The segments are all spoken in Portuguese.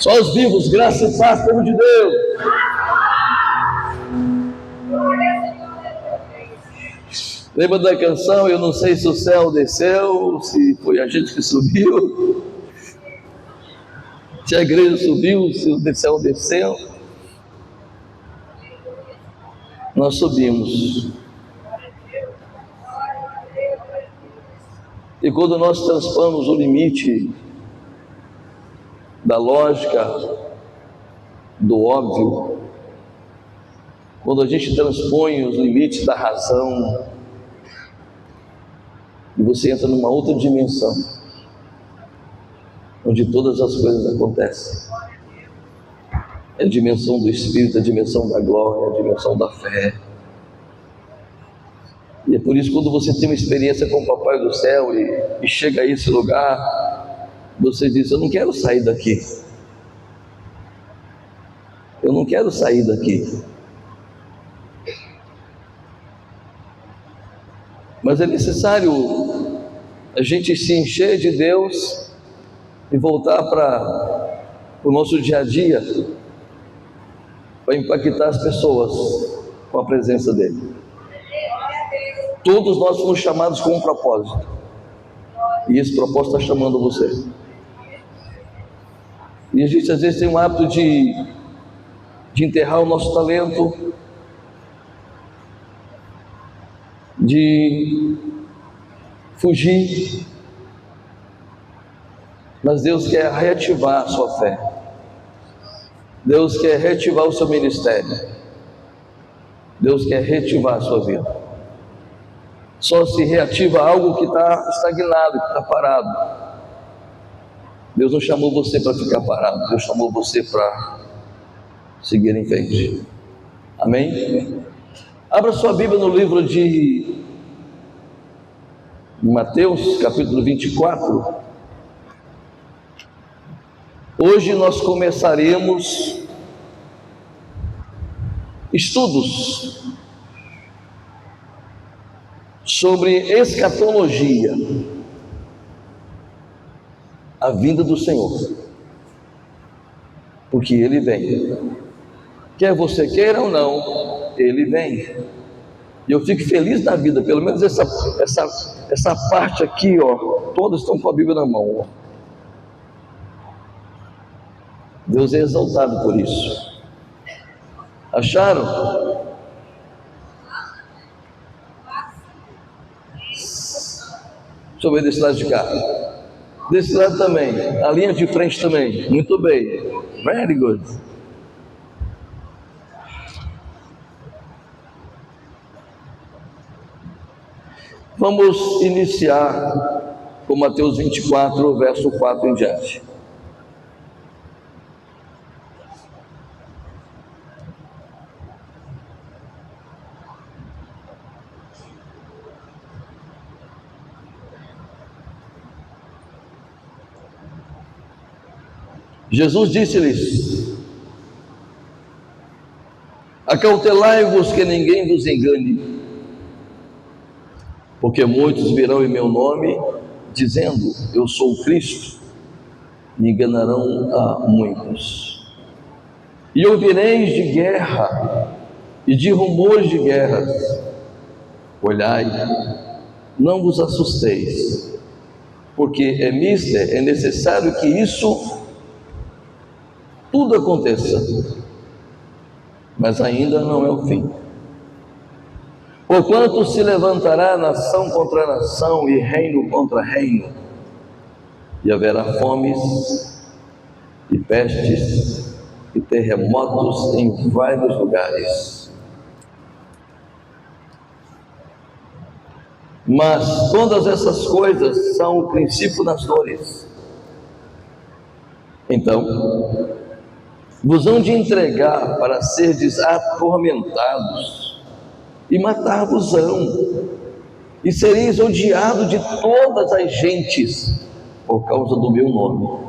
Só os vivos, graça e paz, povo de Deus. Lembra da canção? Eu não sei se o céu desceu, se foi a gente que subiu, se a igreja subiu, se o céu desceu. Nós subimos. E quando nós transpamos o limite da lógica, do óbvio, quando a gente transpõe os limites da razão, e você entra numa outra dimensão, onde todas as coisas acontecem. É a dimensão do Espírito, a dimensão da glória, a dimensão da fé. E é por isso, quando você tem uma experiência com o Papai do Céu e chega a esse lugar, você diz: eu não quero sair daqui. Eu não quero sair daqui. Mas é necessário a gente se encher de Deus e voltar para o nosso dia a dia, para impactar as pessoas com a presença dele. Todos nós fomos chamados com um propósito, e esse propósito está chamando você. E a gente às vezes tem um hábito de enterrar o nosso talento, de fugir, mas Deus quer reativar a sua fé. Deus quer reativar o seu ministério. Deus quer reativar a sua vida. Só se reativa algo que está estagnado, que está parado. Deus não chamou você para ficar parado, Deus chamou você para seguir em frente. Amém? Abra sua Bíblia no livro de Mateus, capítulo 24. Hoje nós começaremos estudos sobre escatologia, a vinda do Senhor, porque Ele vem, quer você queira ou não, Ele vem. E eu fico feliz da vida, pelo menos essa parte aqui, ó, todos estão com a Bíblia na mão, ó. Deus é exaltado por isso. Acharam? Deixa eu ver desse lado de cá. Desse lado também. A linha de frente também. Muito bem. Very good. Vamos iniciar com Mateus 24, verso 4 em diante. Jesus disse-lhes: acautelai-vos que ninguém vos engane, porque muitos virão em meu nome, dizendo: eu sou o Cristo, e enganarão a muitos. E ouvireis de guerra e de rumores de guerras. Olhai, não vos assusteis, porque é necessário que isso tudo aconteça, mas ainda não é o fim. Porquanto se levantará nação contra nação e reino contra reino, e haverá fomes e pestes e terremotos em vários lugares. Mas todas essas coisas são o princípio das dores. Então vos hão de entregar para serdes atormentados, e matar-vos-ão, e sereis odiados de todas as gentes, por causa do meu nome.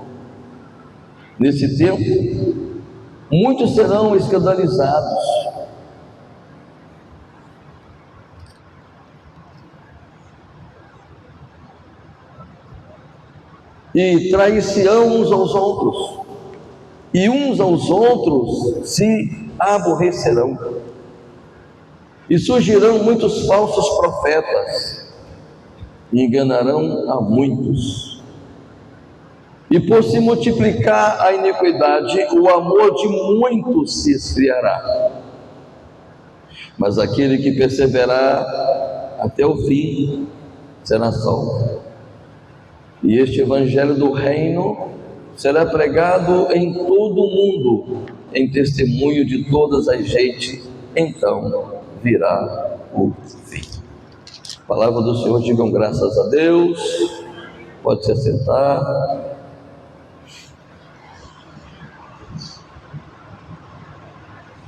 Nesse tempo, muitos serão escandalizados, e trair-se-ão uns aos outros, e uns aos outros se aborrecerão, e surgirão muitos falsos profetas, e enganarão a muitos. E por se multiplicar a iniquidade, o amor de muitos se esfriará. Mas aquele que perseverar até o fim será salvo. E este evangelho do reino será pregado em todo o mundo, em testemunho de todas as gentes, então virá o fim. Palavra do Senhor, digam graças a Deus. Pode se assentar.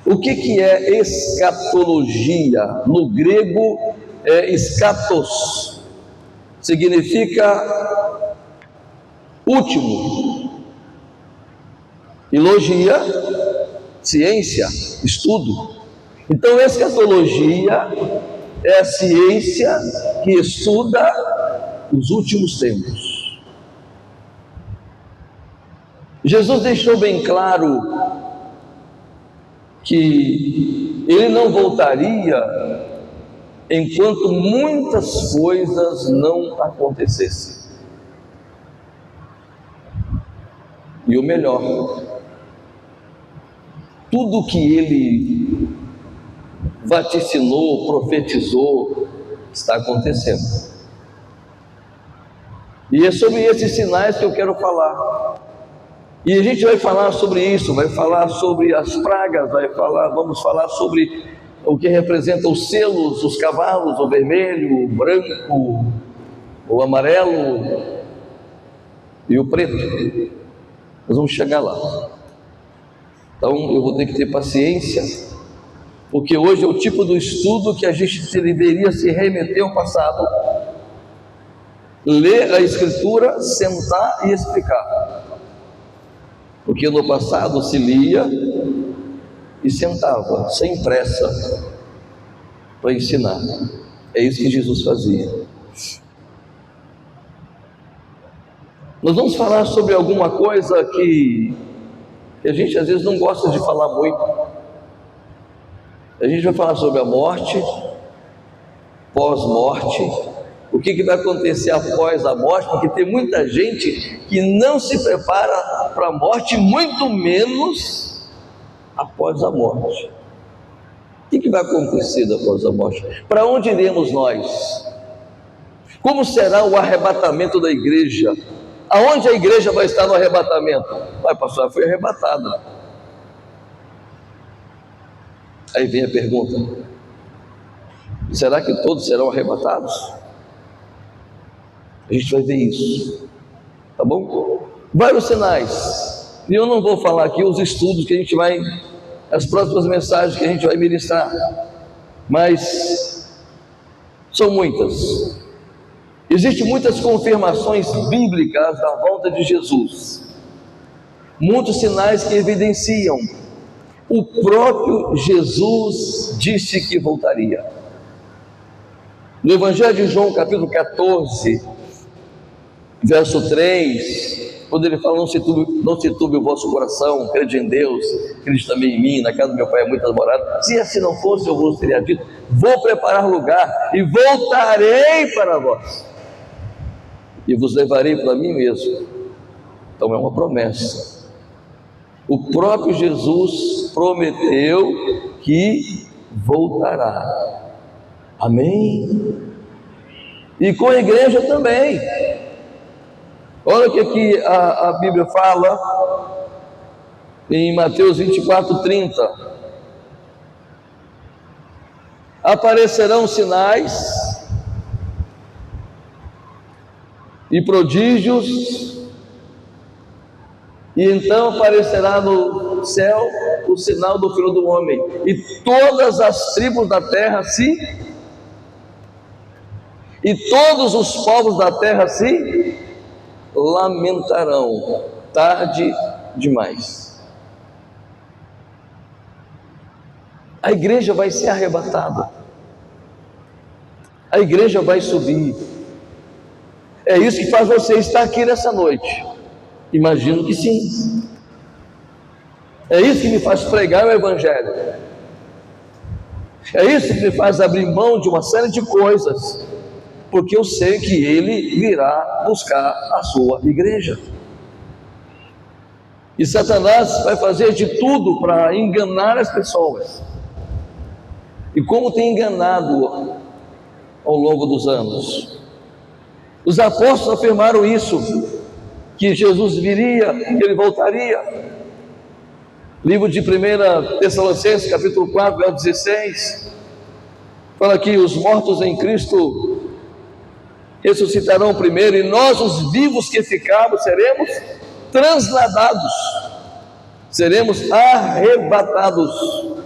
O que é escatologia? No grego é eschatos, significa último, e logia, ciência, estudo. Então, escatologia é a ciência que estuda os últimos tempos. Jesus deixou bem claro que ele não voltaria enquanto muitas coisas não acontecessem. E o melhor, tudo que ele vaticinou, profetizou, está acontecendo. E é sobre esses sinais que eu quero falar. E a gente vai falar sobre isso, vai falar sobre as pragas, vamos falar sobre o que representa os selos, os cavalos, o vermelho, o branco, o amarelo e o preto. Nós vamos chegar lá. Então eu vou ter que ter paciência, porque hoje é o tipo do estudo que a gente deveria se remeter ao passado, ler a Escritura, sentar e explicar. Porque no passado se lia e sentava, sem pressa, para ensinar. É isso que Jesus fazia. Nós vamos falar sobre alguma coisa que a gente às vezes não gosta de falar muito. A gente vai falar sobre a morte, pós-morte, o que vai acontecer após a morte, porque tem muita gente que não se prepara para a morte, muito menos após a morte. O que vai acontecer após a morte? Para onde iremos nós? Como será o arrebatamento da igreja? Aonde a igreja vai estar no arrebatamento? Vai, pastor, foi arrebatada. Aí vem a pergunta: será que todos serão arrebatados? A gente vai ver isso, tá bom? Vários sinais, e eu não vou falar aqui os estudos que a gente vai, as próximas mensagens que a gente vai ministrar, mas são muitas. Existem muitas confirmações bíblicas da volta de Jesus, muitos sinais que evidenciam. O próprio Jesus disse que voltaria. No Evangelho de João, capítulo 14, verso 3, quando ele fala: não se turbe o vosso coração, crede em Deus, crede também em mim, na casa do meu pai é muitas moradas. Se assim não fosse, eu vos teria dito: vou preparar lugar e voltarei para vós, e vos levarei para mim mesmo. Então é uma promessa. O próprio Jesus prometeu que voltará. Amém? E com a igreja também. Olha o que aqui a Bíblia fala em Mateus 24:30. Aparecerão sinais e prodígios, e então aparecerá no céu o sinal do Filho do Homem, e todas as tribos da terra e todos os povos da terra se lamentarão. Tarde demais. A igreja vai ser arrebatada, a igreja vai subir. É isso que faz você estar aqui nessa noite? Imagino que sim. É isso que me faz pregar o Evangelho. É isso que me faz abrir mão de uma série de coisas, porque eu sei que Ele virá buscar a sua igreja. E Satanás vai fazer de tudo para enganar as pessoas. E como tem enganado ao longo dos anos. Os apóstolos afirmaram isso, que Jesus viria, que Ele voltaria. Livro de 1 Tessalonicenses, capítulo 4, verso 16, fala que os mortos em Cristo ressuscitarão primeiro, e nós, os vivos que ficarmos, seremos transladados, seremos arrebatados,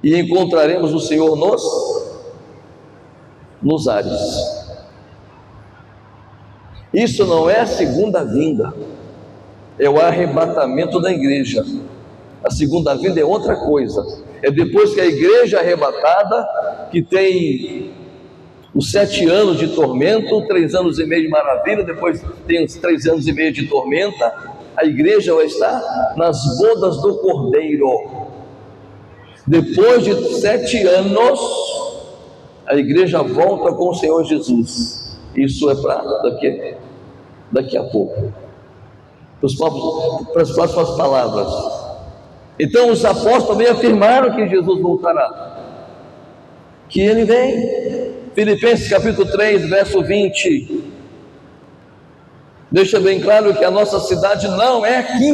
e encontraremos o Senhor nos ares. Isso não é a segunda vinda, é o arrebatamento da igreja. A segunda vinda é outra coisa, é depois que a igreja é arrebatada, que tem os 7 anos de tormento, 3 anos e meio de maravilha, depois tem os 3 anos e meio de tormenta. A igreja vai estar nas bodas do Cordeiro. Depois de 7 anos, a igreja volta com o Senhor Jesus. Isso é para daqui a pouco, para as próximas palavras. Então os apóstolos também afirmaram que Jesus voltará, que Ele vem. Filipenses capítulo 3, verso 20, deixa bem claro que a nossa cidade não é aqui.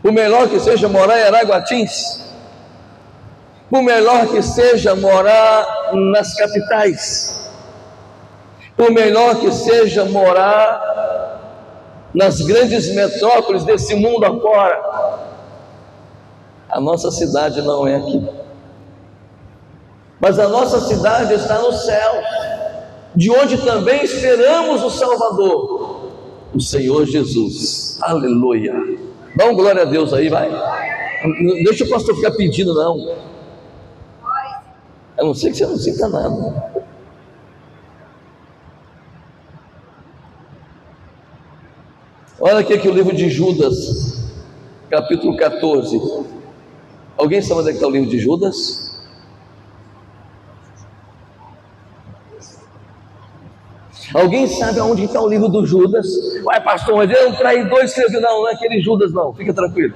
Por melhor que seja morar em Araguatins, por melhor que seja morar nas capitais, por melhor que seja morar nas grandes metrópoles desse mundo afora, a nossa cidade não é aqui. Mas a nossa cidade está no céu, de onde também esperamos o Salvador, o Senhor Jesus. Aleluia! Dá um glória a Deus aí, vai. Não deixa o pastor ficar pedindo, não. A não ser que você não sinta nada. Olha aqui que o livro de Judas, capítulo 14. Alguém sabe onde é que está o livro de Judas? Alguém sabe aonde está o livro do Judas? Uai, pastor, mas eu um traidor escreveu. Não é aquele Judas, não, fica tranquilo.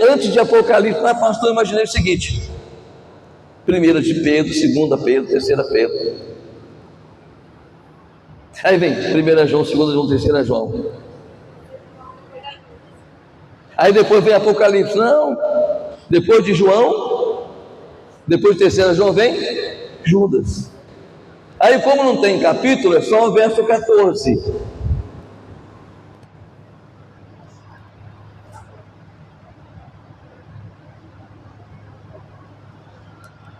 Antes de Apocalipse, pastor, eu imaginei o seguinte: 1 de Pedro, 2 Pedro, 3 Pedro. Aí vem 1 João, 2 João, 3 João. Aí depois vem Apocalipse. Não, depois de João, depois de 3 João vem Judas. Aí como não tem capítulo, é só o verso 14.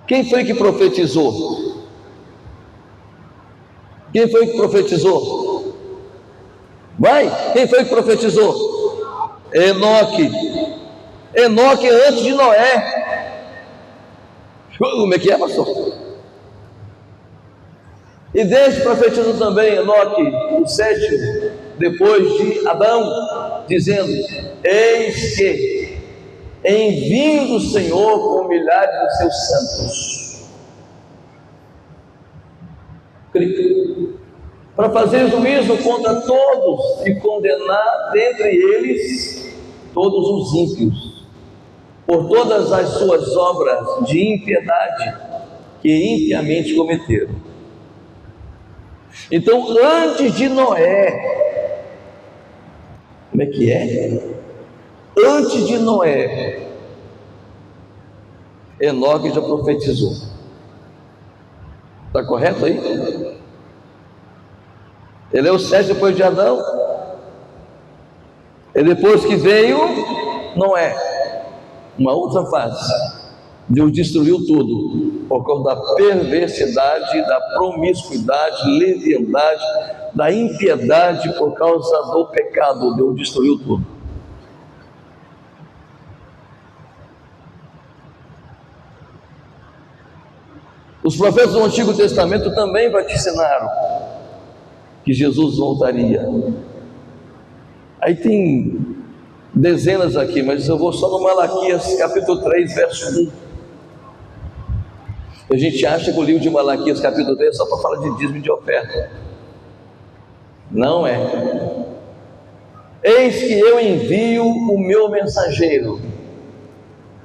Quem foi que profetizou? Quem foi que profetizou? Vai, quem foi que profetizou? Enoque. Enoque antes de Noé. Como é que é, pastor? E Deus profetizou também Enoque, o 7, depois de Adão, dizendo: eis que envio do Senhor com milhares dos seus santos, para fazer juízo contra todos e condenar dentre eles todos os ímpios, por todas as suas obras de impiedade que impiamente cometeram. Então, antes de Noé, como é que é? Antes de Noé, Enoque já profetizou. Está correto aí? Ele é o 7 depois de Adão. E depois que veio Noé, uma outra fase. Deus destruiu tudo por causa da perversidade, da promiscuidade, leviandade, da impiedade, por causa do pecado. Deus destruiu tudo. Os profetas do Antigo Testamento também vaticinaram que Jesus voltaria. Aí tem dezenas aqui, mas eu vou só no Malaquias capítulo 3, verso 1. A gente acha que o livro de Malaquias capítulo 3 é só para falar de dízimo e de oferta. Não é. Eis que eu envio o meu mensageiro,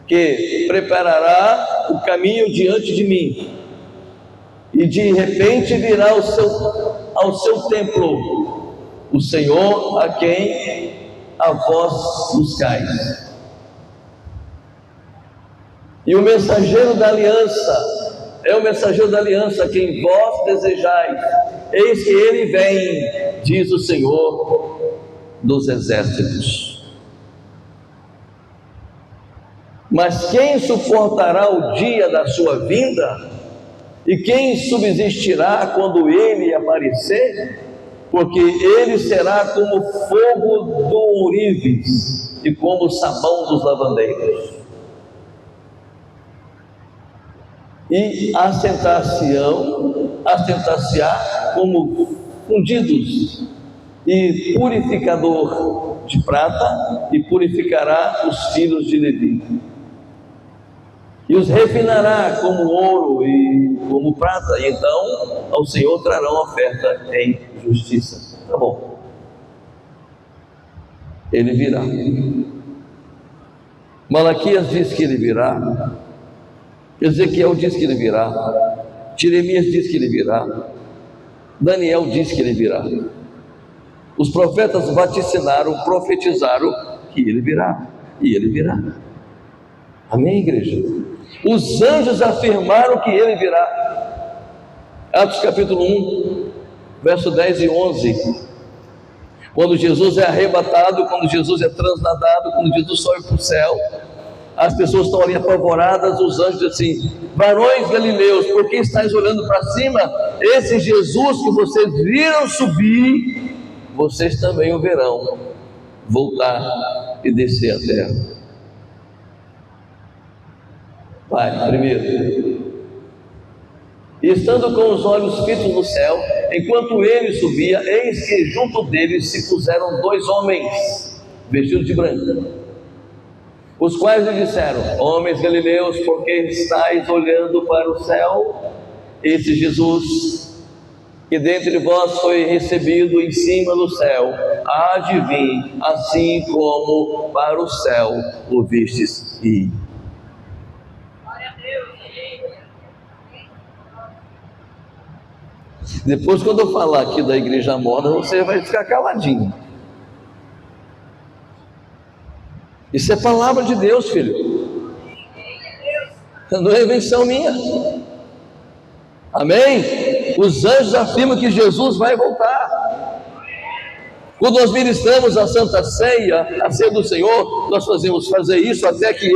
que preparará o caminho diante de mim, e de repente virá ao seu templo o Senhor a quem a vós buscais. E o mensageiro da aliança é o mensageiro da aliança a quem vós desejais. Eis que ele vem, diz o Senhor dos exércitos. Mas quem suportará o dia da sua vinda? E quem subsistirá quando ele aparecer? Porque ele será como fogo do ourives e como sabão dos lavandeiros. E assentar-se-á como fundidos e purificador de prata, e purificará os filhos de Levi. E os refinará como ouro e como prata, e então ao Senhor trarão oferta em justiça. Tá bom. Ele virá. Malaquias diz que ele virá. Ezequiel diz que ele virá. Jeremias diz que ele virá. Daniel diz que ele virá. Os profetas vaticinaram, profetizaram que ele virá. E ele virá. Amém, igreja? Os anjos afirmaram que ele virá. Atos capítulo 1, verso 10 e 11. Quando Jesus é arrebatado, quando Jesus é transladado, quando Jesus sobe para o céu, as pessoas estão ali apavoradas. Os anjos dizem assim: varões galileus, por que estáis olhando para cima? Esse Jesus que vocês viram subir, vocês também o verão voltar e descer a terra. Pai, primeiro, e estando com os olhos fitos no céu, enquanto ele subia, eis que junto dele se puseram dois homens, vestidos de branco, os quais lhe disseram: homens galileus, por que estáis olhando para o céu? Esse Jesus, que dentre vós foi recebido em cima do céu, há de vir, assim como para o céu o vistes ir. Depois, quando eu falar aqui da igreja morna, você vai ficar caladinho. Isso é palavra de Deus, filho. Não é invenção minha. Amém? Os anjos afirmam que Jesus vai voltar. Quando nós ministramos a Santa Ceia, a ceia do Senhor, nós fazemos fazer isso até que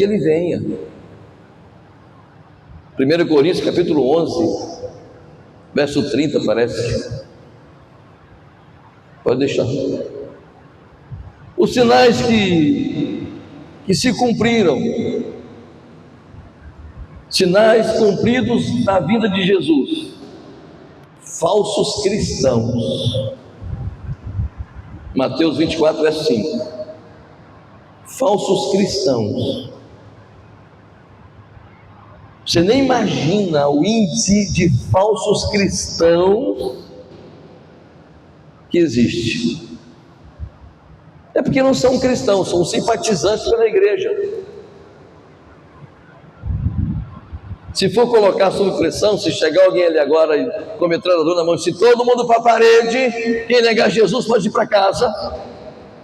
Ele venha. 1 Coríntios capítulo 11, verso 30, parece. Pode deixar. Os sinais que se cumpriram, sinais cumpridos na vida de Jesus. Falsos cristãos. Mateus 24, verso 5. Falsos cristãos. Você nem imagina o índice de falsos cristãos que existe. É porque não são cristãos, são simpatizantes pela igreja. Se for colocar sob pressão, se chegar alguém ali agora e com a metralhadora na mão, se todo mundo para a parede, quem negar Jesus pode ir para casa.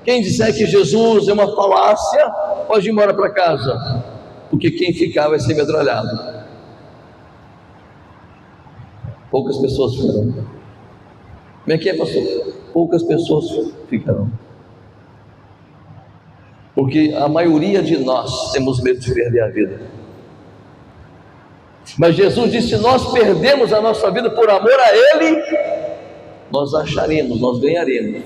Quem disser que Jesus é uma falácia, pode ir embora para casa. Porque quem ficar vai ser metralhado. Poucas pessoas ficarão. Como é que é, pastor? Poucas pessoas ficarão. Porque a maioria de nós temos medo de perder a vida. Mas Jesus disse: se nós perdemos a nossa vida por amor a Ele, nós acharemos, nós ganharemos.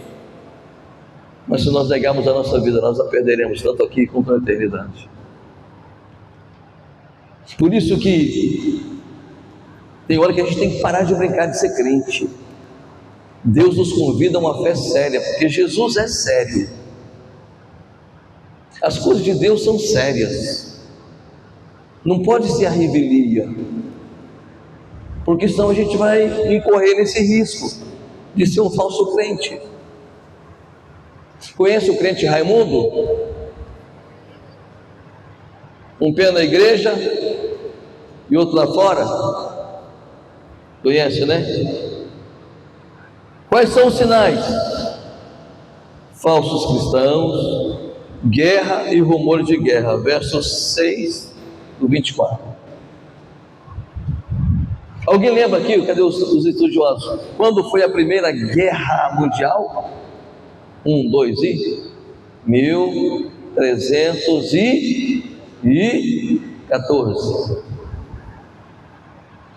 Mas se nós negarmos a nossa vida, nós a perderemos, tanto aqui quanto na eternidade. Por isso que Tem hora que a gente tem que parar de brincar de ser crente. Deus nos convida a uma fé séria, porque Jesus é sério. As coisas de Deus são sérias. Não pode ser a revelia, porque senão a gente vai incorrer nesse risco de ser um falso crente. Conhece o crente Raimundo? Um pé na igreja e outro lá fora. Conhece, né? Quais são os sinais? Falsos cristãos, guerra e rumores de guerra. Versos 6 do 24. Alguém lembra aqui? Cadê os estudiosos? Quando foi a primeira guerra mundial? 1314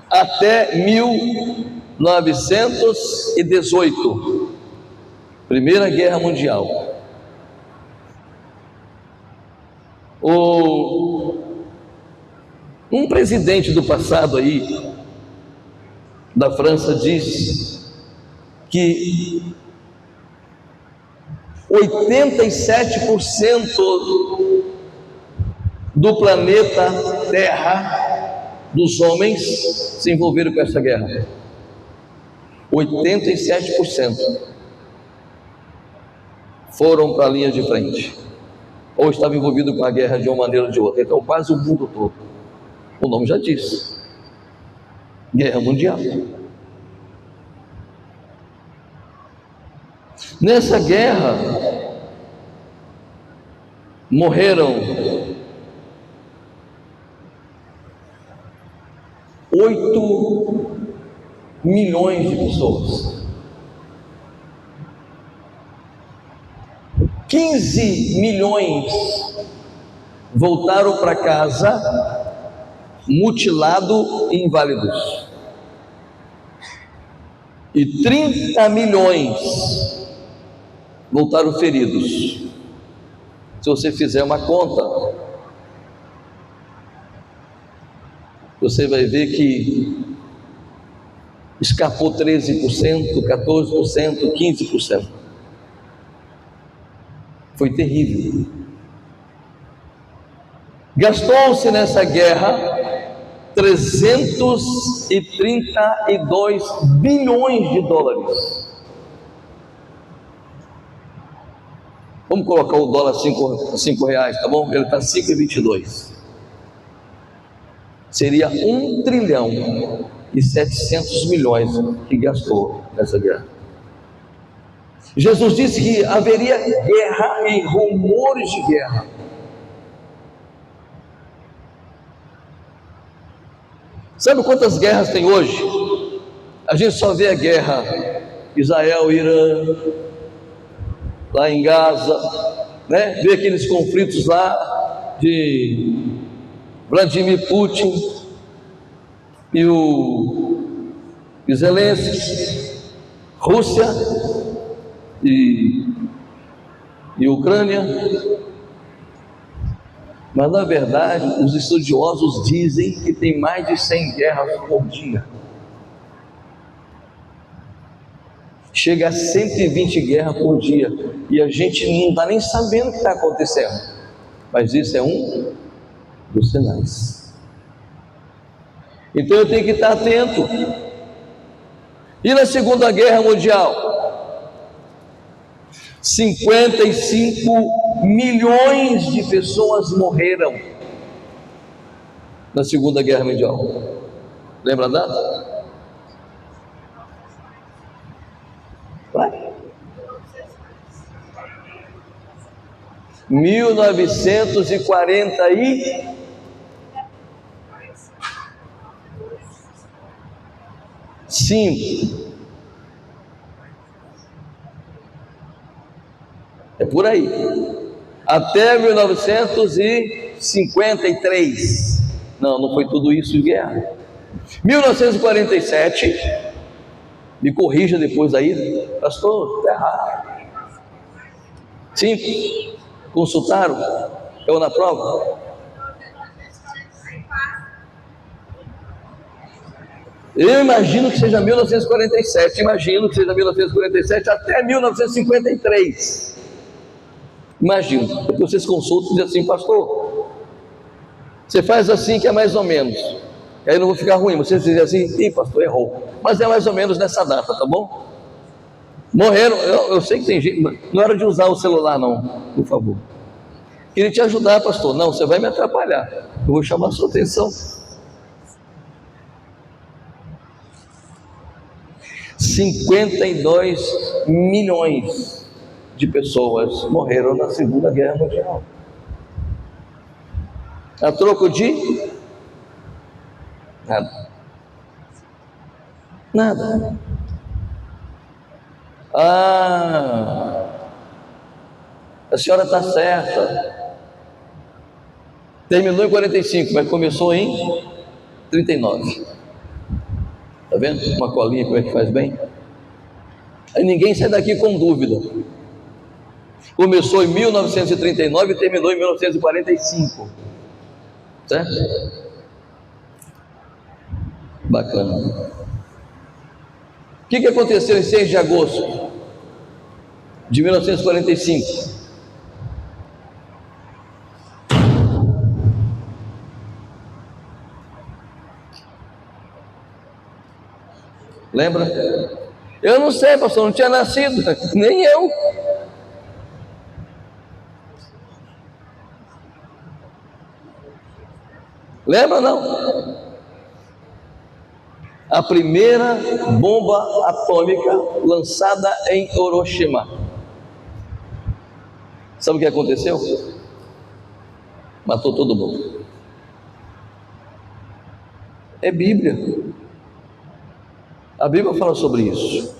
até 1918, Primeira Guerra Mundial. Um presidente do passado aí, da França, diz que 87% do planeta Terra, dos homens, se envolveram com essa guerra. 87% foram para a linha de frente, ou estavam envolvidos com a guerra de uma maneira ou de outra. Então quase o mundo todo, o nome já diz, guerra mundial. Nessa guerra morreram 8 milhões de pessoas. 15 milhões voltaram para casa mutilados e inválidos. E 30 milhões voltaram feridos. Se você fizer uma conta, você vai ver que escapou 13%, 14%, 15%. Foi terrível. Gastou-se nessa guerra 332 bilhões de dólares. Vamos colocar o dólar cinco reais, tá bom? Ele está 5,22. Seria 1 trilhão e 700 milhões que gastou nessa guerra. Jesus disse que haveria guerra e rumores de guerra. Sabe quantas guerras tem hoje? A gente só vê a guerra Israel, Irã, lá em Gaza, né? Vê aqueles conflitos lá de Vladimir Putin e o Zelensky, Rússia e Ucrânia. Mas na verdade os estudiosos dizem que tem mais de 100 guerras por dia. Chega a 120 guerras por dia, e a gente não está nem sabendo o que está acontecendo, mas isso é um dos sinais. Então eu tenho que estar atento. E na Segunda Guerra Mundial, 55 milhões de pessoas morreram na Segunda Guerra Mundial. Lembra a data? Vai. 1945. É por aí. Até 1953. Não foi tudo isso de guerra. 1947. Me corrija depois aí, pastor, está errado. 5. Consultaram? Eu na prova? Eu imagino que seja 1947, imagino que seja 1947 até 1953. Imagino. Depois vocês consultam e dizem assim: pastor, você faz assim que é mais ou menos. Aí não vou ficar ruim. Vocês dizem assim: ih, pastor, errou. Mas é mais ou menos nessa data, tá bom? Morreram, eu sei que tem gente. Não era de usar o celular, não, por favor. Queria te ajudar, pastor. Não, você vai me atrapalhar. Eu vou chamar a sua atenção. 52 milhões de pessoas morreram na Segunda Guerra Mundial. A troco de nada. Nada. A senhora está certa. Terminou em 45, mas começou em 39. Está vendo? Uma colinha, como é que faz bem? Aí ninguém sai daqui com dúvida. Começou em 1939 e terminou em 1945. Certo? Bacana. O que aconteceu em 6 de agosto de 1945? Lembra? Eu não sei, pastor, não tinha nascido, nem eu. Lembra não? A primeira bomba atômica lançada em Hiroshima. Sabe o que aconteceu? Matou todo mundo. É Bíblia. A Bíblia fala sobre isso.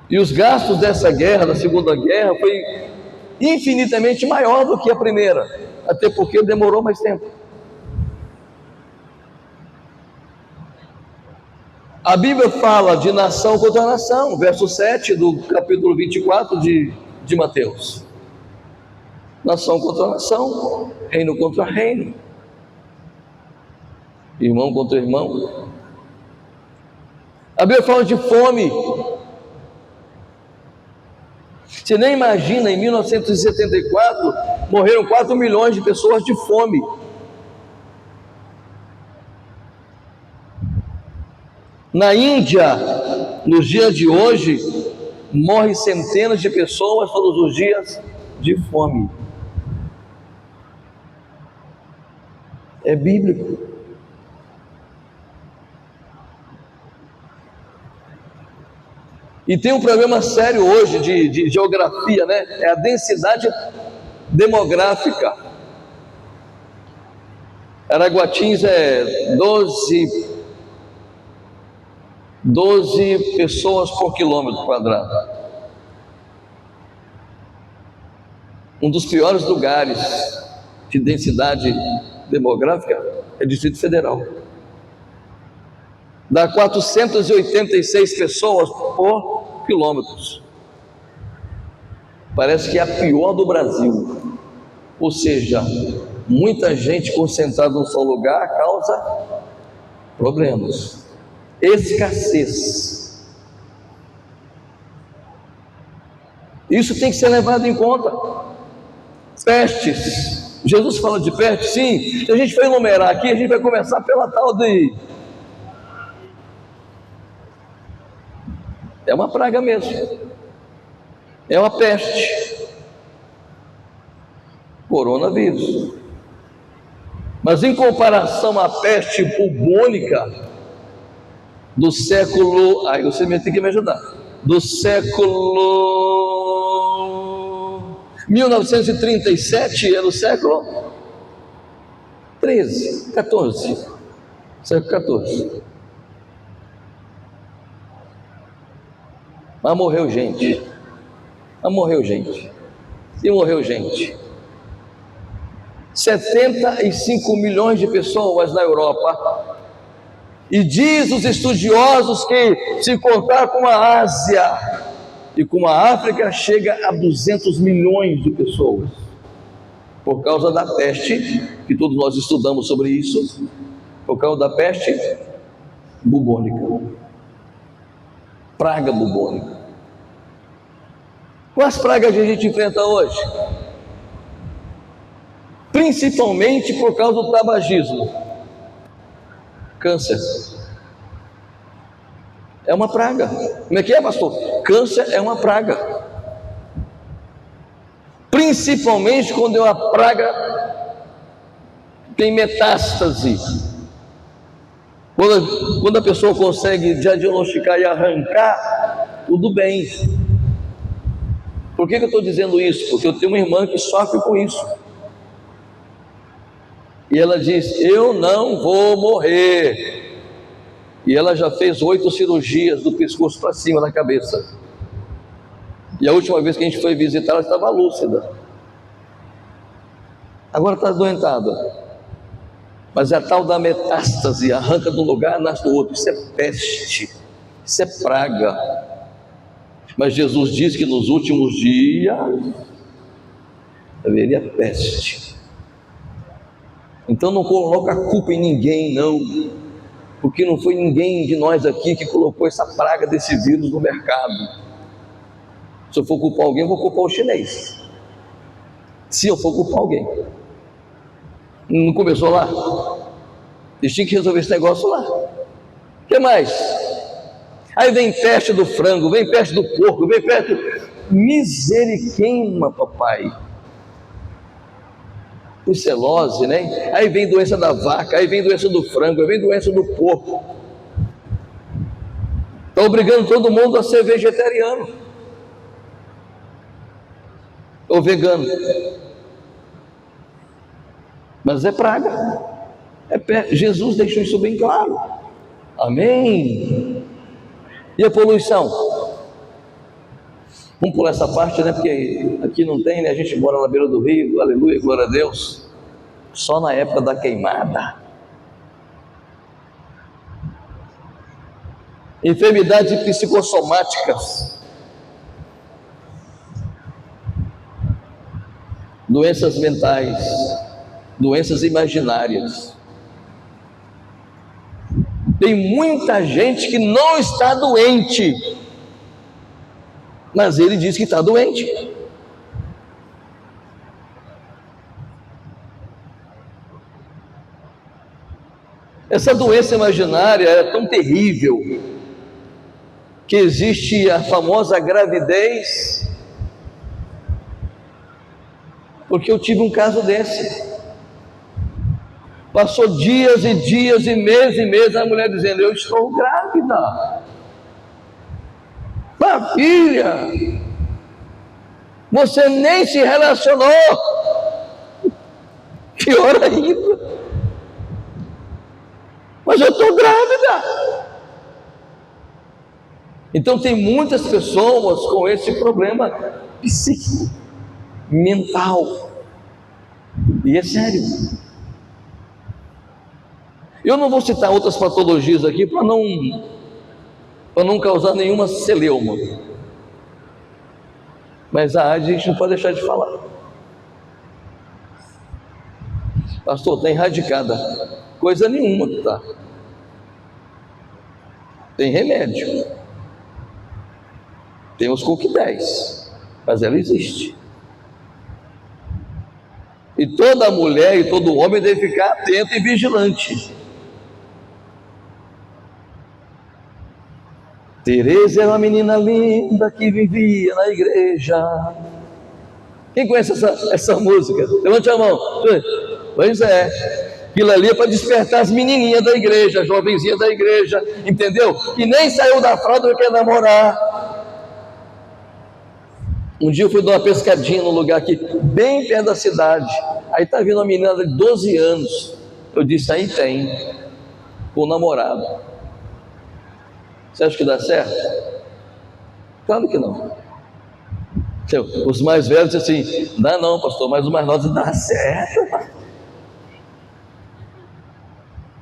E os gastos dessa guerra, da Segunda Guerra, foi infinitamente maior do que a primeira, até porque demorou mais tempo. A Bíblia fala de nação contra nação, verso 7 do capítulo 24 de Mateus. Nação contra nação, reino contra reino, irmão contra irmão. A Bíblia fala de fome. Você nem imagina, em 1974, morreram 4 milhões de pessoas de fome. Na Índia, nos dias de hoje, morrem centenas de pessoas todos os dias de fome. É bíblico. E tem um problema sério hoje de geografia, né? É a densidade demográfica. Araguatins é 12 pessoas por quilômetro quadrado. Um dos piores lugares de densidade demográfica é o Distrito Federal. Dá 486 pessoas por quilômetros. Parece que é a pior do Brasil. Ou seja, muita gente concentrada num só lugar causa problemas, escassez. Isso tem que ser levado em conta. Pestes. Jesus fala de peste, sim. Se a gente for enumerar aqui, a gente vai começar pela tal de... É uma praga mesmo. É uma peste. Coronavírus. Mas em comparação à peste bubônica do século... Aí você tem que me ajudar. Do século 1937, é do século 13, 14. Século 14. Mas morreu gente. Mas morreu gente. E morreu gente. 75 milhões de pessoas na Europa. E diz os estudiosos que, se contar com a Ásia e com a África, chega a 200 milhões de pessoas. Por causa da peste, que todos nós estudamos sobre isso, Por causa da peste bubônica, praga bubônica. Quais pragas que a gente enfrenta hoje? Principalmente por causa do tabagismo. Câncer é uma praga. Como é que é, pastor? Câncer é uma praga. Principalmente quando é uma praga tem metástase. Quando a pessoa consegue diagnosticar e arrancar, tudo bem. Por que eu estou dizendo isso? Porque eu tenho uma irmã que sofre com isso. E ela diz: eu não vou morrer. E ela já fez 8 cirurgias do pescoço para cima da cabeça. E a última vez que a gente foi visitar, ela estava lúcida. Agora está adoentada. Mas é a tal da metástase, arranca de um lugar, nasce do outro. Isso é peste, isso é praga. Mas Jesus diz que nos últimos dias haveria peste. Então não coloca a culpa em ninguém, não, porque não foi ninguém de nós aqui que colocou essa praga desse vírus no mercado. Se eu for culpar alguém, eu vou culpar o chinês. Se eu for culpar alguém, não começou lá? Eles tinham que resolver esse negócio lá. O que mais? Aí vem peste do frango, vem peste do porco, vem peste. Miseriquema, papai. Brucelose, né? Aí vem doença da vaca, aí vem doença do frango, aí vem doença do porco. Está obrigando todo mundo a ser vegetariano ou vegano. Mas é praga. Jesus deixou isso bem claro. Amém. E a poluição? Vamos pular essa parte, né? Porque aqui não tem, né? A gente mora na beira do rio, aleluia, glória a Deus. Só na época da queimada. Enfermidades psicossomáticas, doenças mentais, doenças imaginárias. Tem muita gente que não está doente, mas ele diz que está doente. Essa doença imaginária é tão terrível que existe a famosa gravidez, porque eu tive um caso desse. Passou dias e dias e meses, a mulher dizendo: eu estou grávida. Mas filha, você nem se relacionou. Pior ainda. Mas eu estou grávida. Então tem muitas pessoas com esse problema psíquico, mental. E é sério. Eu não vou citar outras patologias aqui para não causar nenhuma celeuma. Mas a AIDS a gente não pode deixar de falar. Pastor, está erradicada. Coisa nenhuma que está. Tem remédio. Tem os coquetéis. Mas ela existe. E toda mulher e todo homem deve ficar atento e vigilante. Tereza é uma menina linda que vivia na igreja. Quem conhece essa música? Levante a mão. Pois é. Aquilo ali é para despertar as menininhas da igreja, as jovenzinhas da igreja, entendeu? Que nem saiu da fralda e quer namorar. Um dia eu fui dar uma pescadinha num lugar aqui, bem perto da cidade. Aí está vindo uma menina de 12 anos. Eu disse: aí tem, com o namorado. Você acha que dá certo? Claro que não. Os mais velhos dizem assim: dá não, pastor, mas os mais novos dá certo.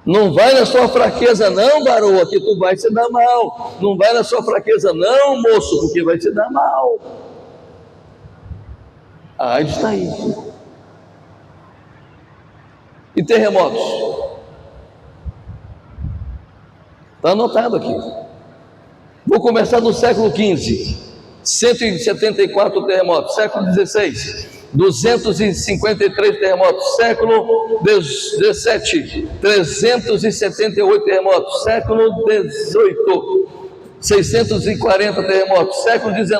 Não vai na sua fraqueza não, garoa, que tu vai se dar mal. Não vai na sua fraqueza não, moço, porque vai se dar mal. A AIDS está aí. E terremotos? Está anotado aqui. Vou começar no século XV, 174 terremotos. Século XVI, 253 terremotos. Século XVII, 378 terremotos. Século XVIII, 640 terremotos. Século XIX,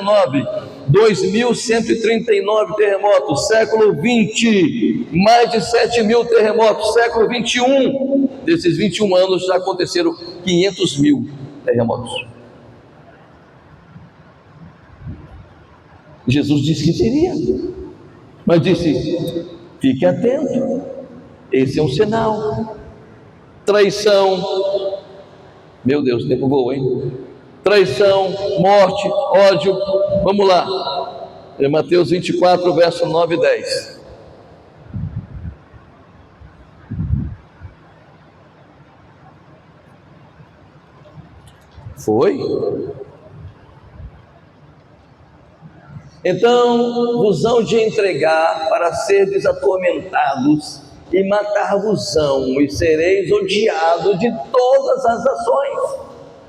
2.139 terremotos. Século XX, mais de 7.000 terremotos. Século XXI, desses 21 anos já aconteceram 500.000 terremotos. Jesus disse que teria, mas disse: fique atento, esse é um sinal. Traição, meu Deus, o tempo voa, hein? Traição, morte, ódio. Vamos lá, é Mateus 24, verso 9 e 10. Foi? Então vos hão de entregar para serdes atormentados, e matar-vos-ão, e sereis odiados de todas as nações,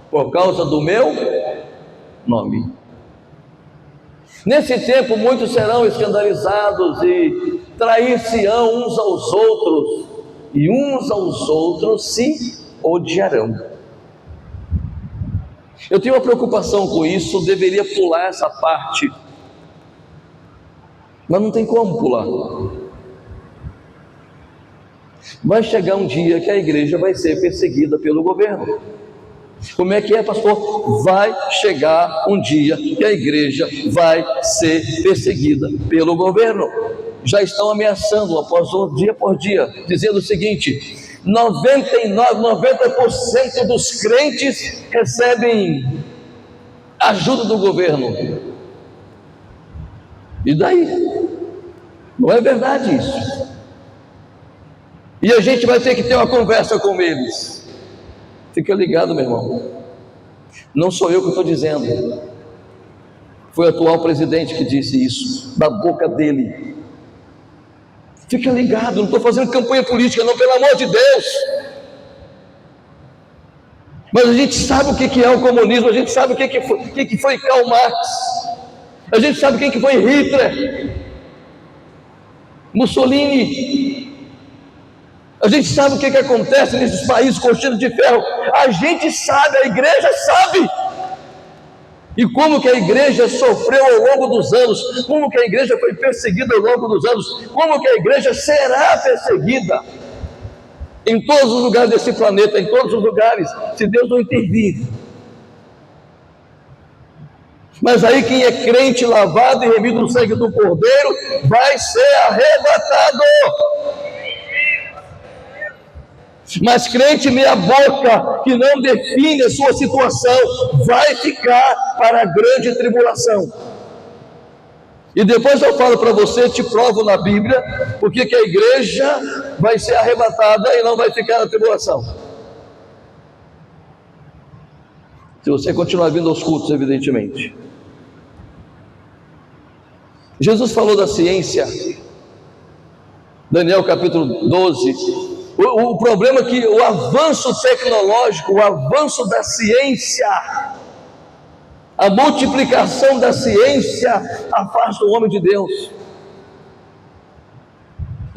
por causa do meu nome. Nesse tempo muitos serão escandalizados, e trair-se-ão uns aos outros, e uns aos outros se odiarão. Eu tenho uma preocupação com isso, deveria pular essa parte, mas não tem como pular. Vai chegar um dia que a igreja vai ser perseguida pelo governo. Como é que é, pastor? Vai chegar um dia que a igreja vai ser perseguida pelo governo. Já estão ameaçando, dia por dia, dizendo o seguinte: 90% dos crentes recebem ajuda do governo. E daí? Não é verdade isso. E a gente vai ter que ter uma conversa com eles. Fica ligado, meu irmão. Não sou eu que estou dizendo. Foi o atual presidente que disse isso, da boca dele. Fica ligado, não estou fazendo campanha política não, pelo amor de Deus. Mas a gente sabe o que é o comunismo, a gente sabe o que foi Karl Marx, a gente sabe quem que foi Hitler, Mussolini. A gente sabe o que acontece nesses países coxinhos de ferro. A gente sabe, a igreja sabe. E como que a igreja sofreu ao longo dos anos, como que a igreja foi perseguida ao longo dos anos, como que a igreja será perseguida em todos os lugares desse planeta, em todos os lugares, se Deus não intervir. Mas aí quem é crente, lavado e remido no sangue do Cordeiro, vai ser arrebatado. Mas crente meia boca, que não define a sua situação, vai ficar para a grande tribulação. E depois eu falo para você, te provo na Bíblia, porque que a igreja vai ser arrebatada e não vai ficar na tribulação. Se você continuar vindo aos cultos, evidentemente. Jesus falou da ciência, Daniel capítulo 12. O problema é que o avanço tecnológico, o avanço da ciência, a multiplicação da ciência afasta o homem de Deus.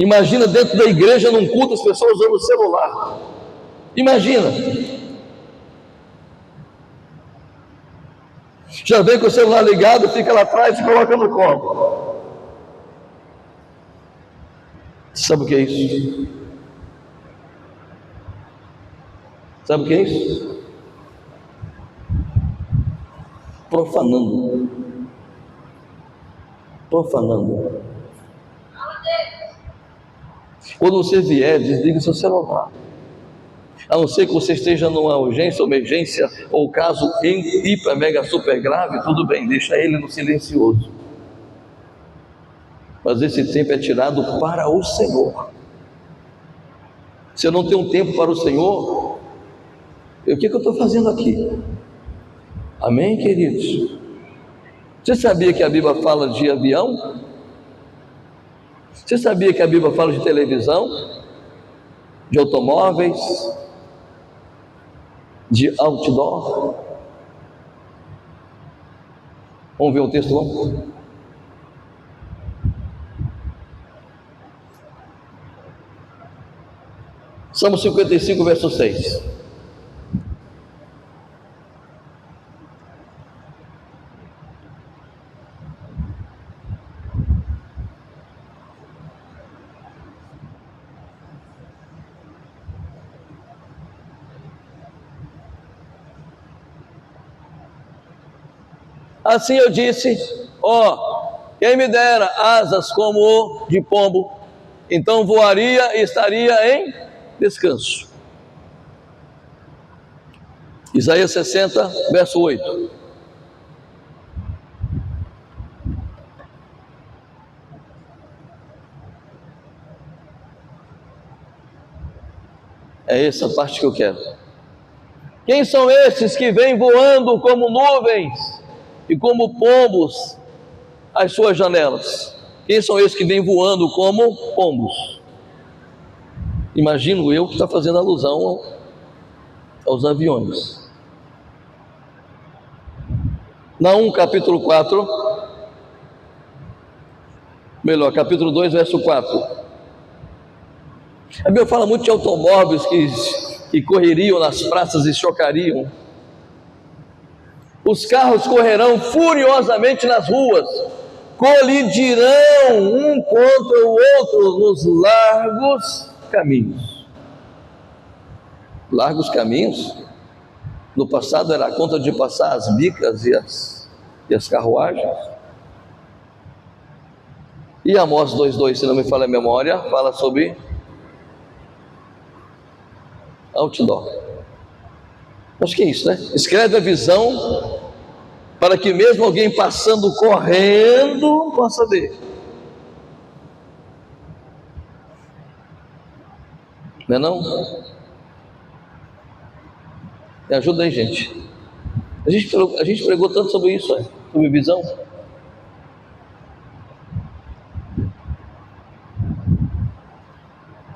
Imagina dentro da igreja, num culto, as pessoas usando o celular. Imagina. Já vem com o celular ligado, fica lá atrás e coloca no colo. Sabe o que é isso? Sabe o que é isso? Profanando. Quando você vier, desligue seu celular. A não ser que você esteja numa urgência, emergência, ou caso em hiper, mega, super grave, tudo bem, deixa ele no silencioso. Mas esse tempo é tirado para o Senhor. Se eu não tenho tempo para o Senhor, o que eu estou fazendo aqui? Amém, queridos? Você sabia que a Bíblia fala de avião? Você sabia que a Bíblia fala de televisão? De automóveis? de outdoor. Vamos ver o texto, vamos? Salmo 55, verso 6. Assim eu disse, quem me dera asas como de pombo, então voaria e estaria em descanso. Isaías 60, verso 8. É essa parte que eu quero. Quem são esses que vêm voando como nuvens e como pombos às suas janelas? Quem são esses que vêm voando como pombos? Imagino eu que está fazendo alusão aos aviões. Naum, capítulo 4, capítulo 2, verso 4. A Bíblia fala muito de automóveis que correriam nas praças e chocariam. Os carros correrão furiosamente nas ruas, colidirão um contra o outro nos largos caminhos. Largos caminhos? No passado era a conta de passar as bicas e as carruagens. E Amós 2,2, se não me falha a memória, fala sobre outdoor. Acho que é isso, né? Escreve a visão para que mesmo alguém passando correndo possa ver. Não é não? Me ajuda aí, gente. A gente pregou tanto sobre isso, sobre visão.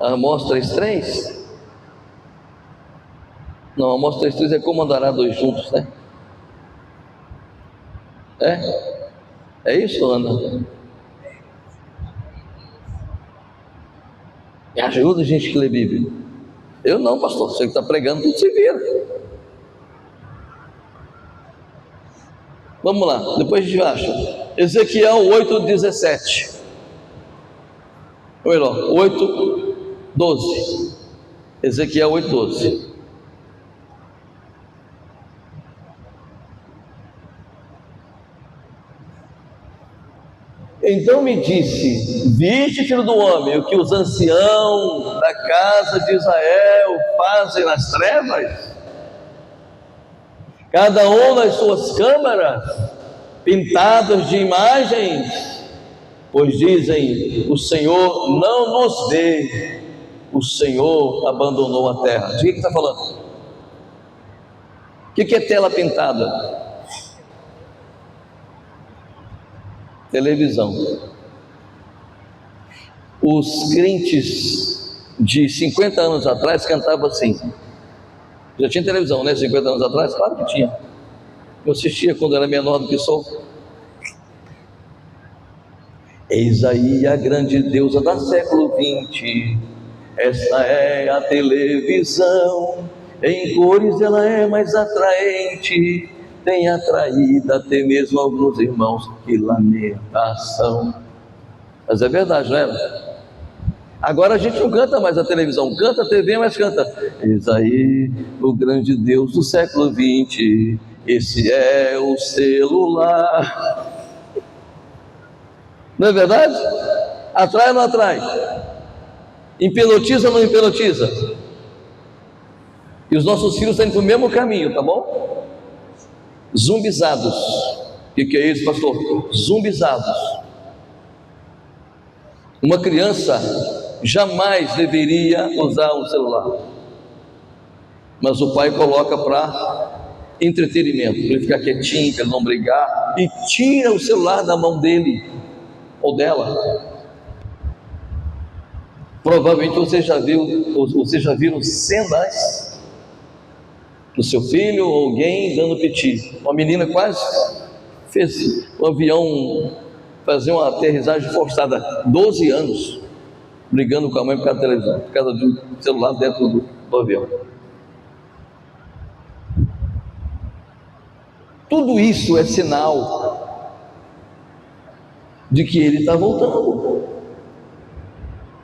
Amós 3,3? Não, Amós 3,3 é como andará dois juntos, né? É isso, Ana? Me ajuda, gente que lê Bíblia. Eu não, pastor, você que está pregando, tudo se vira. Vamos lá, depois a gente acha. Ezequiel 8,17. Ou melhor, 8,12. Ezequiel 8,12. Então me disse: viste, filho do homem, o que os anciãos da casa de Israel fazem nas trevas? Cada um nas suas câmaras, pintadas de imagens, pois dizem: o Senhor não nos vê, o Senhor abandonou a terra. De que está falando? O que é tela pintada? Televisão. Os crentes de 50 anos atrás cantavam assim. Já tinha televisão, né? 50 anos atrás? Claro que tinha. Eu assistia quando era menor do que sou. Eis aí a grande deusa do século 20. Esta é a televisão. Em cores ela é mais atraente. Tem atraído até mesmo alguns irmãos. Que lamentação. Mas é verdade, não é? Agora a gente não canta mais a televisão, canta a TV, mas canta: eis aí o grande Deus do século 20, esse é o celular. Não é verdade? Atrai ou não atrai? Hipnotiza ou não hipnotiza? E os nossos filhos estão indo para o mesmo caminho, tá bom? Zumbizados. O que é isso, pastor? Zumbizados. Uma criança jamais deveria usar um celular, mas o pai coloca para entretenimento, para ele ficar quietinho, para ele não brigar, e tira o celular da mão dele ou dela. Provavelmente você já viram cenas no seu filho, ou alguém dando piti. Uma menina quase fez o avião fazer uma aterrissagem forçada, 12 anos, brigando com a mãe por causa da televisão, por causa de um celular dentro do avião. Tudo isso é sinal de que ele está voltando.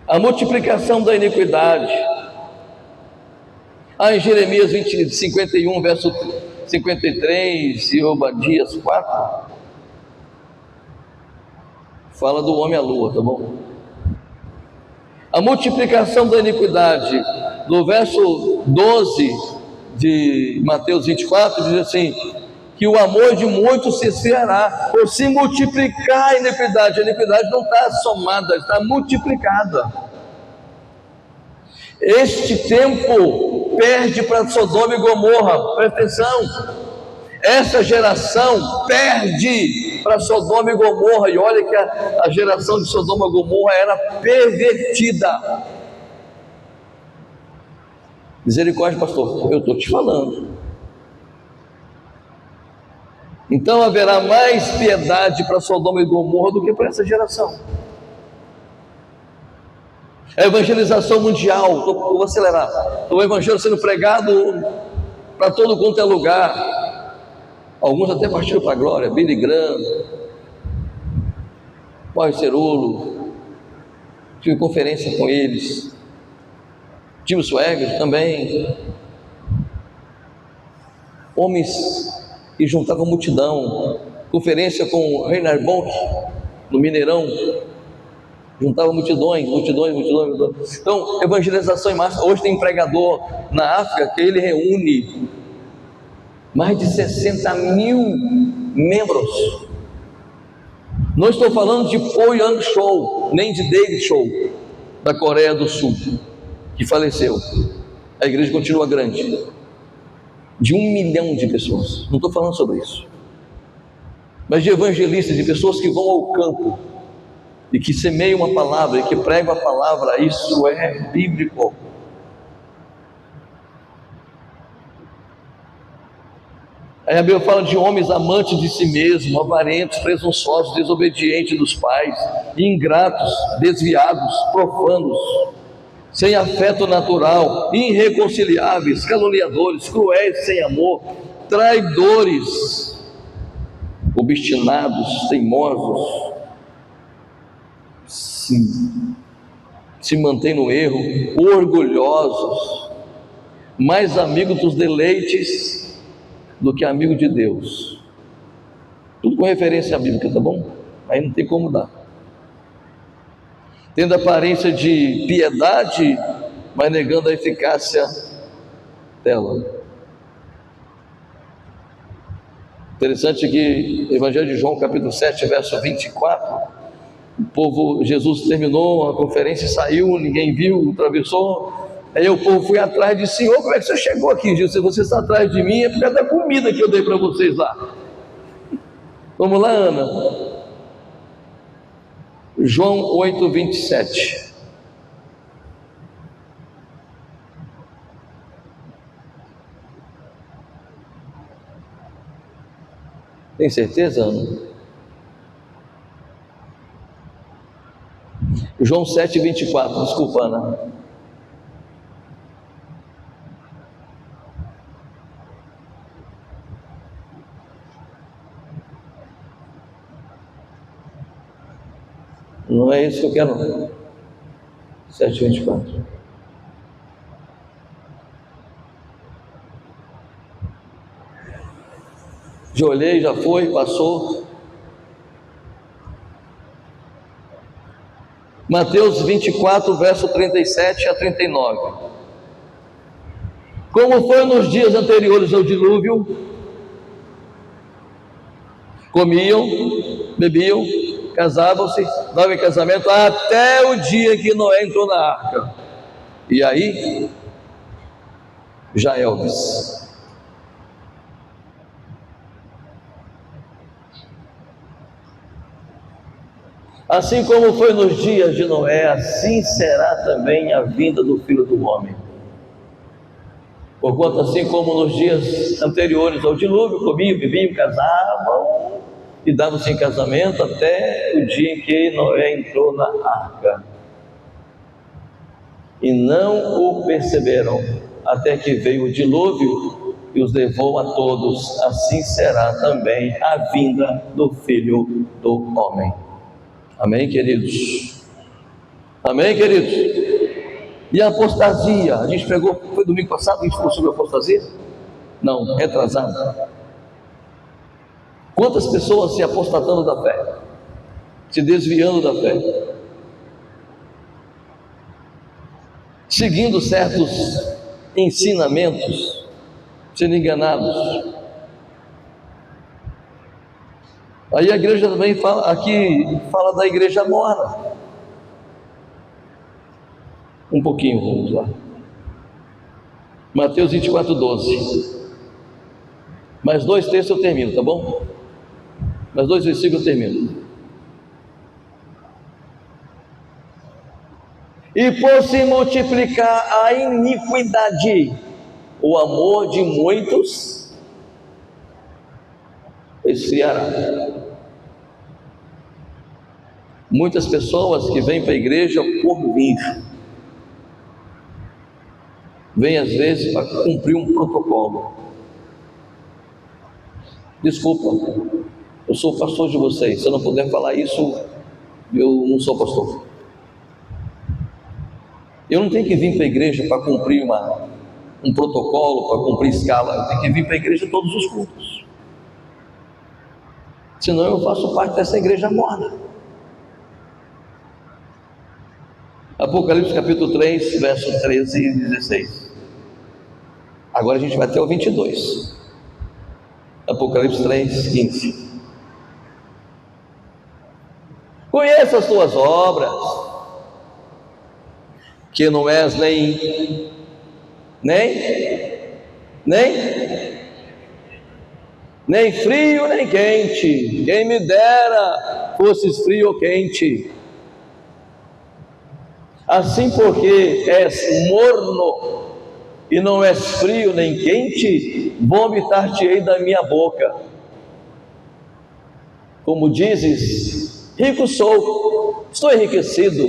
A multiplicação da iniquidade. Em Jeremias 51, verso 53 e Obadias 4, fala do homem à lua, tá bom? A multiplicação da iniquidade, no verso 12 de Mateus 24, diz assim: que o amor de muitos se esfriará, por se multiplicar a iniquidade não está somada, está multiplicada. Este tempo perde para Sodoma e Gomorra, presta atenção, essa geração perde para Sodoma e Gomorra, e olha que a geração de Sodoma e Gomorra era pervertida. Misericórdia, pastor, eu estou te falando. Então haverá mais piedade para Sodoma e Gomorra do que para essa geração. A evangelização mundial, vou acelerar, o evangelho sendo pregado para todo quanto é lugar. Alguns até partiram para a glória, Billy Graham, Paulo Cerulo, tive conferência com eles, Tim Swagger também, homens que juntavam multidão, conferência com Reinhard Bonk, no Mineirão, juntava multidões. Então, evangelização em massa. Hoje tem pregador na África que ele reúne mais de 60 mil membros. Não estou falando de Po Yang Shou, nem de David Shou, da Coreia do Sul, que faleceu. A igreja continua grande, de 1 milhão de pessoas. Não estou falando sobre isso, mas de evangelistas, de pessoas que vão ao campo e que semeiam uma palavra e que pregam a palavra. Isso é bíblico. Aí a Bíblia fala de homens amantes de si mesmos, avarentos, presunçosos, desobedientes dos pais, ingratos, desviados, profanos, sem afeto natural, irreconciliáveis, caluniadores, cruéis, sem amor, traidores, obstinados, teimosos, se mantêm no erro, orgulhosos, mais amigos dos deleites do que amigo de Deus. Tudo com referência à Bíblia, tá bom? Aí não tem como dar. Tendo aparência de piedade, mas negando a eficácia dela. Interessante que o Evangelho de João, capítulo 7, verso 24, o povo, Jesus terminou a conferência, saiu, ninguém viu, atravessou. Aí o povo foi atrás de Senhor, como é que você chegou aqui, Jesus? Se você está atrás de mim, é por causa da comida que eu dei para vocês lá. Vamos lá, Ana. João 8, 27. Tem certeza, Ana? João 7, 24, desculpa, Ana. Não é isso que eu quero, não. 7, 24. Já olhei, já foi, passou. Mateus 24, verso 37 a 39. Como foi nos dias anteriores ao dilúvio, comiam, bebiam, casavam-se, davam em casamento, até o dia que Noé entrou na arca. E aí, já Elvis. Assim como foi nos dias de Noé, assim será também a vinda do Filho do Homem. Porquanto, assim como nos dias anteriores ao dilúvio, comiam, bebiam, casavam e davam-se em casamento até o dia em que Noé entrou na arca. E não o perceberam, até que veio o dilúvio e os levou a todos. Assim será também a vinda do Filho do Homem. Amém, queridos? Amém, queridos? E a apostasia? A gente pegou, foi domingo passado, a gente falou sobre a apostasia? Não, retrasado. Quantas pessoas se apostatando da fé, se desviando da fé, seguindo certos ensinamentos, sendo enganados. Aí a igreja também fala, aqui fala da igreja morna. Um pouquinho, vamos lá. Mateus 24, 12. Mais 2 textos eu termino, tá bom? Mais 2 versículos eu termino. E por se multiplicar a iniquidade, o amor de muitos esfriará. Muitas pessoas que vêm para a igreja por vir, vêm às vezes para cumprir um protocolo. Desculpa, eu sou pastor de vocês, se eu não puder falar isso, eu não sou pastor. Eu não tenho que vir para a igreja para cumprir um protocolo, para cumprir escala. Eu tenho que vir para a igreja todos os cultos. Senão eu faço parte dessa igreja morna. Apocalipse capítulo 3, verso 13 e 16. Agora a gente vai até o 22. Apocalipse 3, 15. Conheça as tuas obras, que não és nem frio nem quente. Quem me dera fosses frio ou quente. Assim, porque és morno e não és frio nem quente, vomitar-te-ei da minha boca. Como dizes, rico sou, estou enriquecido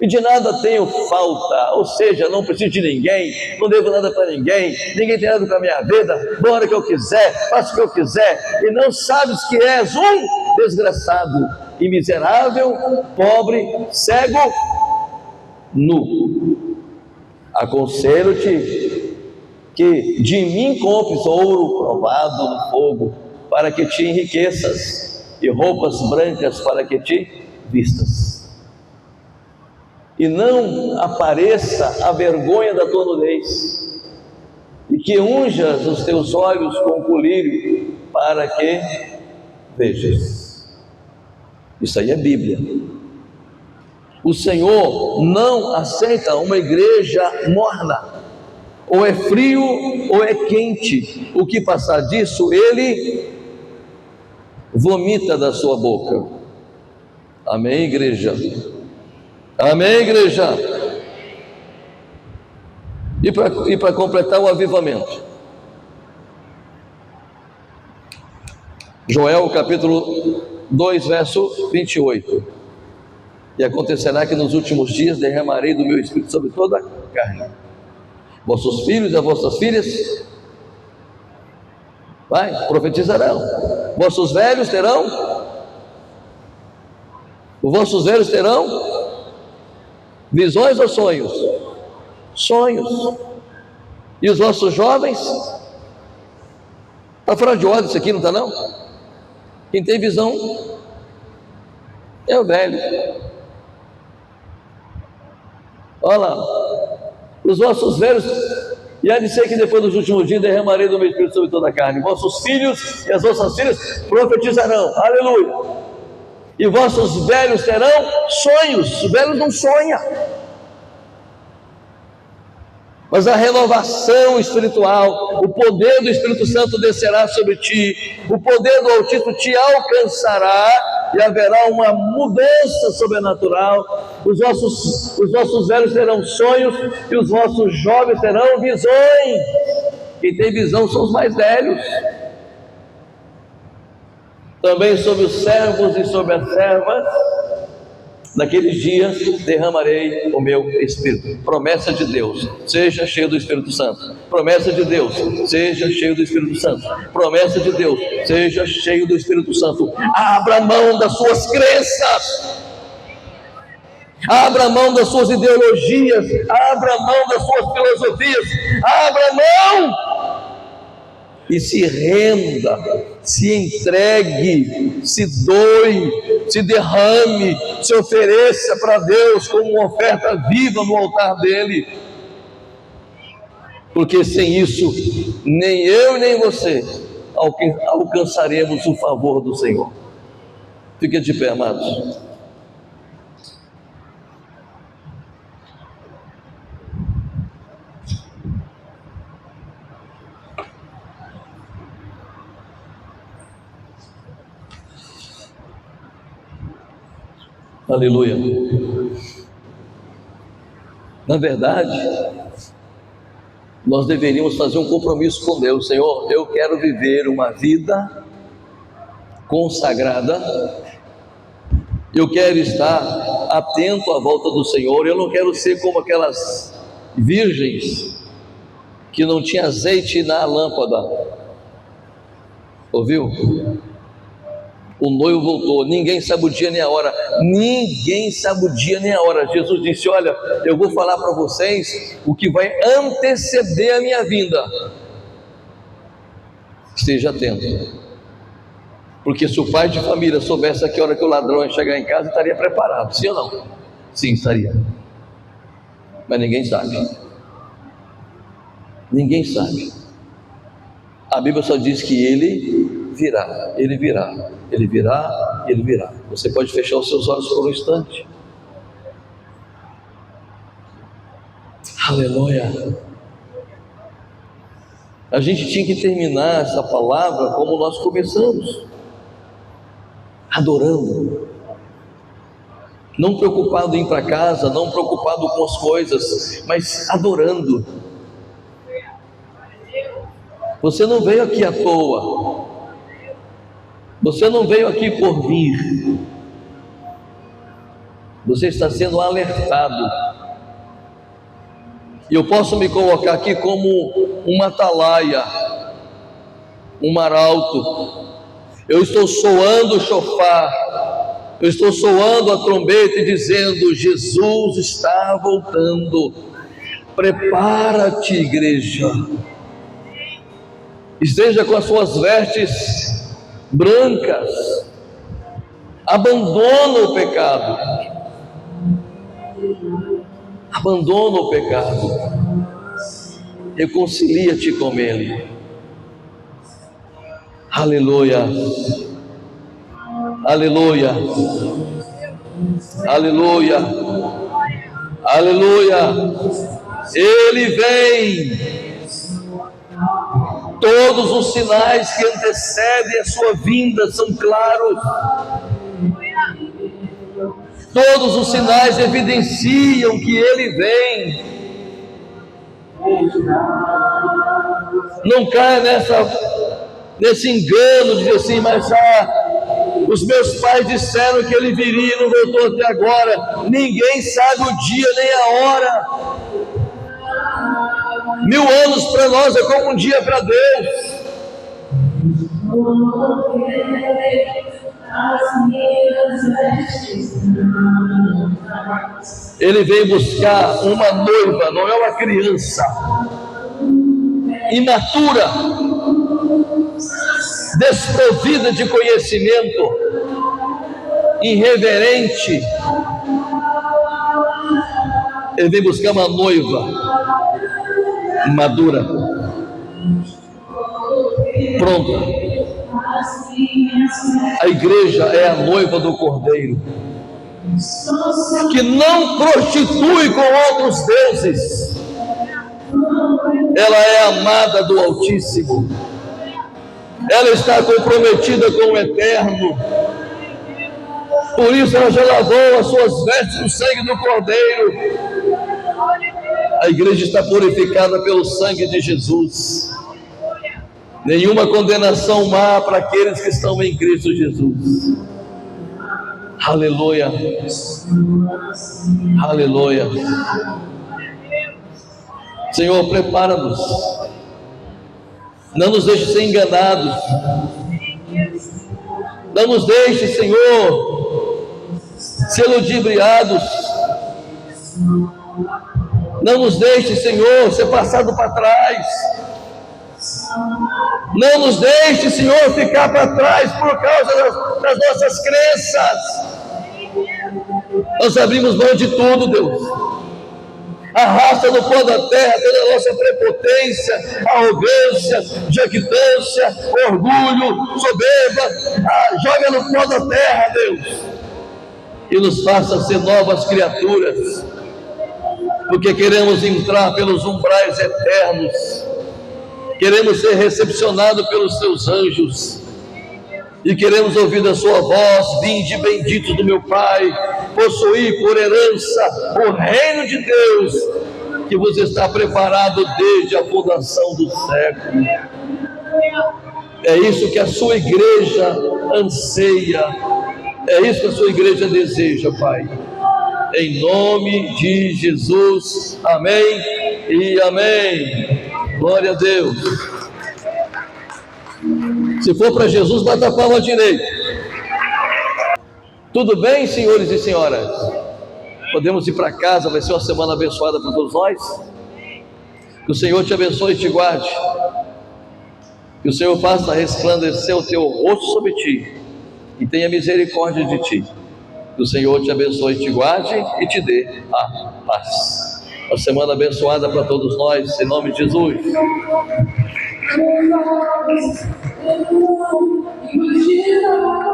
e de nada tenho falta, ou seja, não preciso de ninguém, não devo nada para ninguém, ninguém tem nada com a minha vida, vou a hora que eu quiser, faço o que eu quiser, e não sabes que és um desgraçado e miserável, pobre, cego, nu. Aconselho-te que de mim compres ouro provado no fogo, para que te enriqueças, e roupas brancas para que te vistas, e não apareça a vergonha da tua nudez, e que unjas os teus olhos com colírio, para que vejas. Isso aí é Bíblia. O Senhor não aceita uma igreja morna, ou é frio ou é quente. O que passar disso, Ele vomita da sua boca. Amém, igreja? Amém, igreja? E para completar o avivamento, Joel capítulo 2, verso 28. E acontecerá que nos últimos dias derramarei do meu espírito sobre toda a carne. Vossos filhos e as vossas filhas profetizarão. Vossos velhos terão visões ou sonhos? Sonhos. E os vossos jovens? Está fora de ordem isso aqui, não está não? Quem tem visão é o velho. Olha lá, os vossos velhos, e há de ser que depois dos últimos dias derramarei do meu espírito sobre toda a carne. Vossos filhos e as vossas filhas profetizarão, aleluia. E vossos velhos terão sonhos. Os velhos não sonham, mas a renovação espiritual, o poder do Espírito Santo descerá sobre ti, o poder do Altíssimo te alcançará, e haverá uma mudança sobrenatural. Os vossos velhos terão sonhos, e os vossos jovens terão visões. Quem tem visão são os mais velhos. Também sobre os servos e sobre as servas, naqueles dias derramarei o meu Espírito. Promessa de Deus, seja cheio do Espírito Santo. Promessa de Deus, seja cheio do Espírito Santo. Promessa de Deus, seja cheio do Espírito Santo. Abra mão das suas crenças, abra mão das suas ideologias, abra mão das suas filosofias, abra mão e se renda, se entregue, se doe, se derrame, se ofereça para Deus como uma oferta viva no altar dele, porque sem isso nem eu nem você alcançaremos o favor do Senhor. Fique de pé, amados. Aleluia. Na verdade, nós deveríamos fazer um compromisso com Deus. Senhor, eu quero viver uma vida consagrada, eu quero estar atento à volta do Senhor, eu não quero ser como aquelas virgens que não tinha azeite na lâmpada. Ouviu? O noivo voltou, ninguém sabe o dia nem a hora, ninguém sabe o dia nem a hora. Jesus disse: olha, eu vou falar para vocês o que vai anteceder a minha vinda, esteja atento, porque se o pai de família soubesse a que hora que o ladrão ia chegar em casa, estaria preparado, sim ou não? Sim, estaria, mas ninguém sabe, ninguém sabe. A Bíblia só diz que ele virá, ele virá, ele virá, ele virá. Você pode fechar os seus olhos por um instante. Aleluia. A gente tinha que terminar essa palavra como nós começamos, adorando, não preocupado em ir para casa, não preocupado com as coisas, mas adorando. Você não veio aqui à toa, você não veio aqui por vir, você está sendo alertado. E eu posso me colocar aqui como uma atalaia, um arauto. Eu estou soando o chofar, eu estou soando a trombeta e dizendo: Jesus está voltando, prepara-te, igreja. Esteja com as suas vestes brancas, abandona o pecado, abandona o pecado, reconcilia-te com Ele. Aleluia, aleluia, aleluia, aleluia. Ele vem. Todos os sinais que antecedem a sua vinda são claros. Todos os sinais evidenciam que Ele vem. Não caia nesse engano de dizer assim: mas os meus pais disseram que Ele viria e não voltou até agora. Ninguém sabe o dia nem a hora. 1000 anos para nós é como um dia para Deus. Ele veio buscar uma noiva, não é uma criança imatura, desprovida de conhecimento, irreverente. Ele veio buscar uma noiva madura, pronta. A igreja é a noiva do Cordeiro, que não prostitui com outros deuses. Ela é amada do Altíssimo, ela está comprometida com o Eterno. Por isso ela já lavou as suas vestes no sangue do Cordeiro. A igreja está purificada pelo sangue de Jesus. nenhuma condenação má para aqueles que estão em Cristo Jesus. Aleluia, aleluia. Senhor, prepara-nos, não nos deixe ser enganados, não nos deixe, Senhor, ser ludibriados, não nos deixe, Senhor, ser passado para trás, não nos deixe, Senhor, ficar para trás por causa das nossas crenças. Nós abrimos mão de tudo, Deus. Arrasta no pó da terra toda a nossa prepotência, arrogância, jactância, orgulho, soberba. Joga no pó da terra, Deus, e nos faça ser novas criaturas, porque queremos entrar pelos umbrais eternos, queremos ser recepcionados pelos teus anjos, e queremos ouvir da sua voz: vinde benditos do meu Pai, possuir por herança o reino de Deus, que vos está preparado desde a fundação do século. É isso que a sua igreja anseia, é isso que a sua igreja deseja, Pai. Em nome de Jesus, amém e amém. Glória a Deus. Se for para Jesus, bata a palma direita. Tudo bem, senhores e senhoras? Podemos ir para casa, vai ser uma semana abençoada para todos nós. Que o Senhor te abençoe e te guarde. Que o Senhor faça resplandecer o teu rosto sobre ti e tenha misericórdia de ti. Que o Senhor te abençoe e te guarde e te dê a paz. Uma semana abençoada para todos nós, em nome de Jesus. Imagina